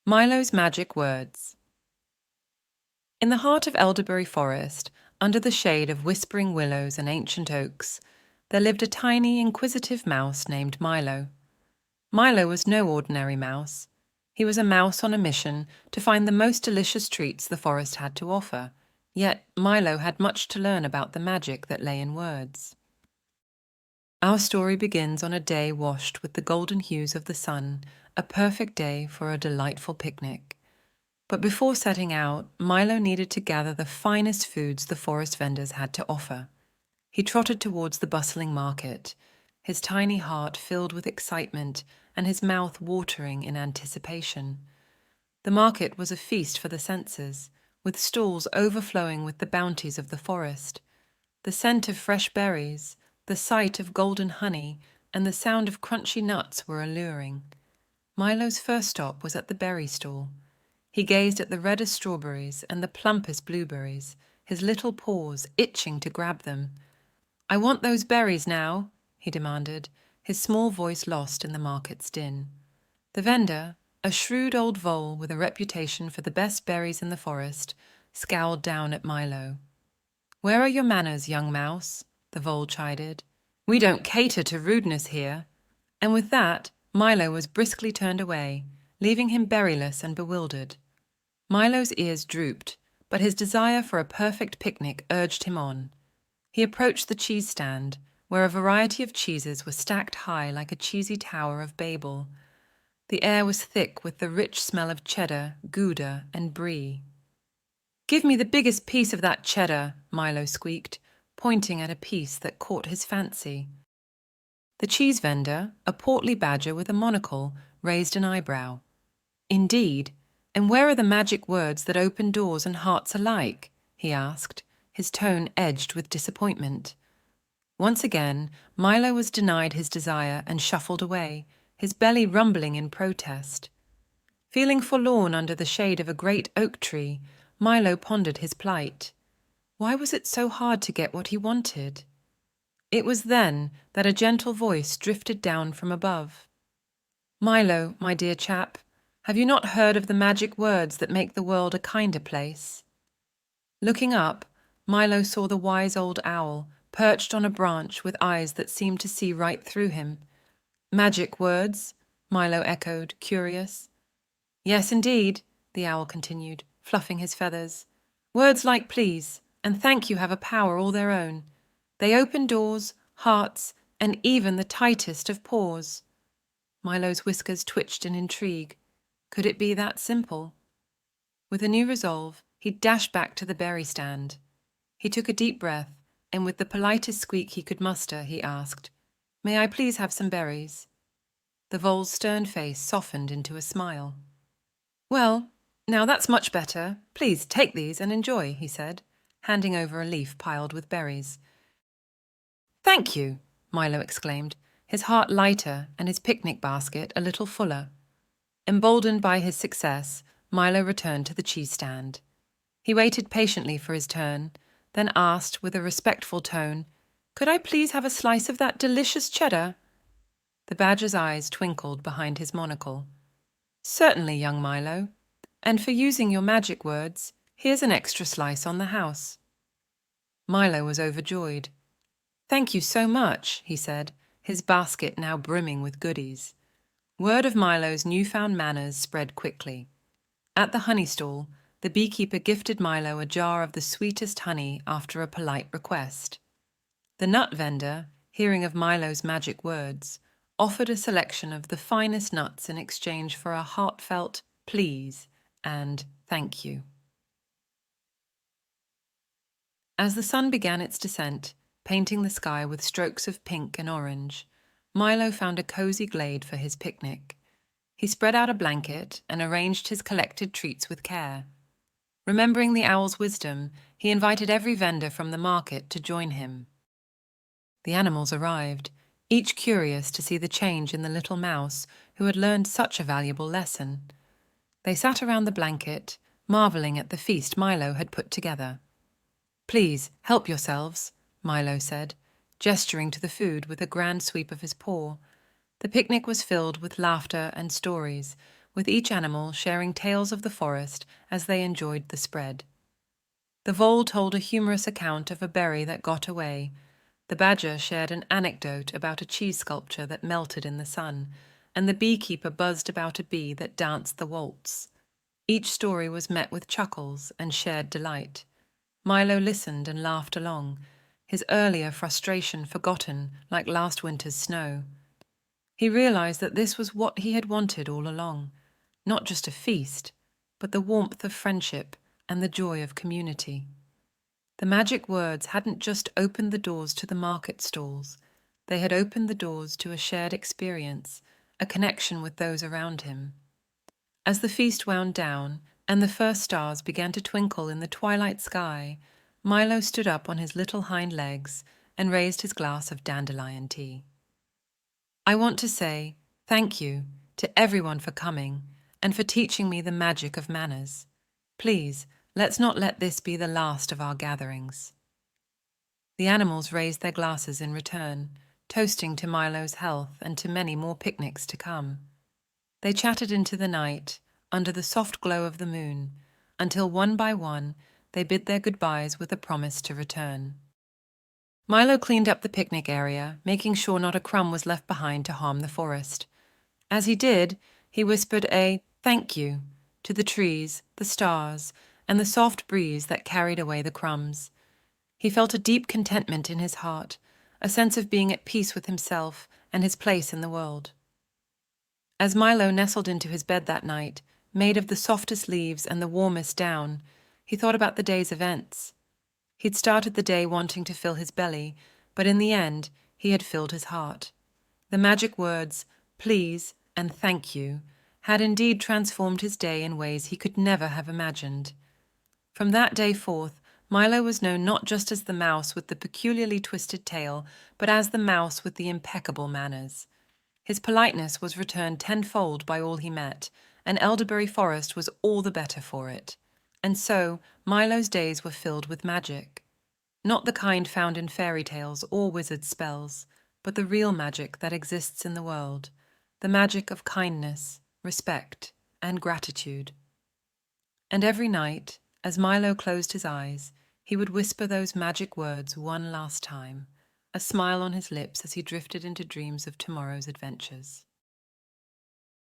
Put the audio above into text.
Milo's magic words. In the heart of Elderberry Forest, under the shade of whispering willows and ancient oaks, there lived a tiny, inquisitive mouse named Milo. Milo was no ordinary mouse. He was a mouse on a mission to find the most delicious treats the forest had to offer. Yet Milo had much to learn about the magic that lay in words. Our story begins on a day washed with the golden hues of the sun, a perfect day for a delightful picnic. But before setting out, Milo needed to gather the finest foods the forest vendors had to offer. He trotted towards the bustling market, his tiny heart filled with excitement and his mouth watering in anticipation. The market was a feast for the senses, with stalls overflowing with the bounties of the forest. The scent of fresh berries, the sight of golden honey, and the sound of crunchy nuts were alluring. Milo's first stop was at the berry stall. He gazed at the reddest strawberries and the plumpest blueberries, his little paws itching to grab them. "I want those berries now," he demanded, his small voice lost in the market's din. The vendor, a shrewd old vole with a reputation for the best berries in the forest, scowled down at Milo. "Where are your manners, young mouse?" the vole chided. "We don't cater to rudeness here." And with that, Milo was briskly turned away, leaving him berryless and bewildered. Milo's ears drooped, but his desire for a perfect picnic urged him on. He approached the cheese stand, where a variety of cheeses were stacked high like a cheesy tower of Babel. The air was thick with the rich smell of cheddar, Gouda, and brie. "Give me the biggest piece of that cheddar," Milo squeaked, pointing at a piece that caught his fancy. The cheese vendor, a portly badger with a monocle, raised an eyebrow. "Indeed? And where are the magic words that open doors and hearts alike?" he asked, his tone edged with disappointment. Once again, Milo was denied his desire and shuffled away, his belly rumbling in protest. Feeling forlorn under the shade of a great oak tree, Milo pondered his plight. Why was it so hard to get what he wanted? It was then that a gentle voice drifted down from above. "Milo, my dear chap, have you not heard of the magic words that make the world a kinder place?" Looking up, Milo saw the wise old owl, perched on a branch with eyes that seemed to see right through him. "Magic words?" Milo echoed, curious. "Yes, indeed," the owl continued, fluffing his feathers. "Words like please and thank you have a power all their own. They open doors, hearts, and even the tightest of paws." Milo's whiskers twitched in intrigue. Could it be that simple? With a new resolve, he dashed back to the berry stand. He took a deep breath, and with the politest squeak he could muster, he asked, "May I please have some berries?" The vole's stern face softened into a smile. "Well, now that's much better. Please take these and enjoy," he said, handing over a leaf piled with berries. "Thank you," Milo exclaimed, his heart lighter and his picnic basket a little fuller. Emboldened by his success, Milo returned to the cheese stand. He waited patiently for his turn, then asked with a respectful tone, "Could I please have a slice of that delicious cheddar?" The badger's eyes twinkled behind his monocle. "Certainly, young Milo. And for using your magic words, here's an extra slice on the house." Milo was overjoyed. "Thank you so much," he said, his basket now brimming with goodies. Word of Milo's newfound manners spread quickly. At the honey stall, the beekeeper gifted Milo a jar of the sweetest honey after a polite request. The nut vendor, hearing of Milo's magic words, offered a selection of the finest nuts in exchange for a heartfelt "please" and "thank you." As the sun began its descent, painting the sky with strokes of pink and orange, Milo found a cozy glade for his picnic. He spread out a blanket and arranged his collected treats with care. Remembering the owl's wisdom, he invited every vendor from the market to join him. The animals arrived, each curious to see the change in the little mouse who had learned such a valuable lesson. They sat around the blanket, marveling at the feast Milo had put together. "Please, help yourselves," Milo said, gesturing to the food with a grand sweep of his paw. The picnic was filled with laughter and stories, with each animal sharing tales of the forest as they enjoyed the spread. The vole told a humorous account of a berry that got away. The badger shared an anecdote about a cheese sculpture that melted in the sun, and the beekeeper buzzed about a bee that danced the waltz. Each story was met with chuckles and shared delight. Milo listened and laughed along, his earlier frustration forgotten like last winter's snow. He realized that this was what he had wanted all along, not just a feast, but the warmth of friendship and the joy of community. The magic words hadn't just opened the doors to the market stalls, they had opened the doors to a shared experience, a connection with those around him. As the feast wound down and the first stars began to twinkle in the twilight sky, Milo stood up on his little hind legs and raised his glass of dandelion tea. I want to say thank you to everyone for coming and for teaching me the magic of manners. Please, let's not let this be the last of our gatherings. The animals raised their glasses in return, toasting to Milo's health and to many more picnics to come. They chatted into the night, under the soft glow of the moon, until one by one they bid their goodbyes with a promise to return. Milo cleaned up the picnic area, making sure not a crumb was left behind to harm the forest. As he did, he whispered a thank you to the trees, the stars, and the soft breeze that carried away the crumbs. He felt a deep contentment in his heart, a sense of being at peace with himself and his place in the world. As Milo nestled into his bed that night, made of the softest leaves and the warmest down, he thought about the day's events. He'd started the day wanting to fill his belly, but in the end, he had filled his heart. The magic words, please and thank you, had indeed transformed his day in ways he could never have imagined. From that day forth, Milo was known not just as the mouse with the peculiarly twisted tail, but as the mouse with the impeccable manners. His politeness was returned tenfold by all he met, and Elderberry Forest was all the better for it. And so, Milo's days were filled with magic. Not the kind found in fairy tales or wizard spells, but the real magic that exists in the world, the magic of kindness, respect, and gratitude. And every night, as Milo closed his eyes, he would whisper those magic words one last time, a smile on his lips as he drifted into dreams of tomorrow's adventures.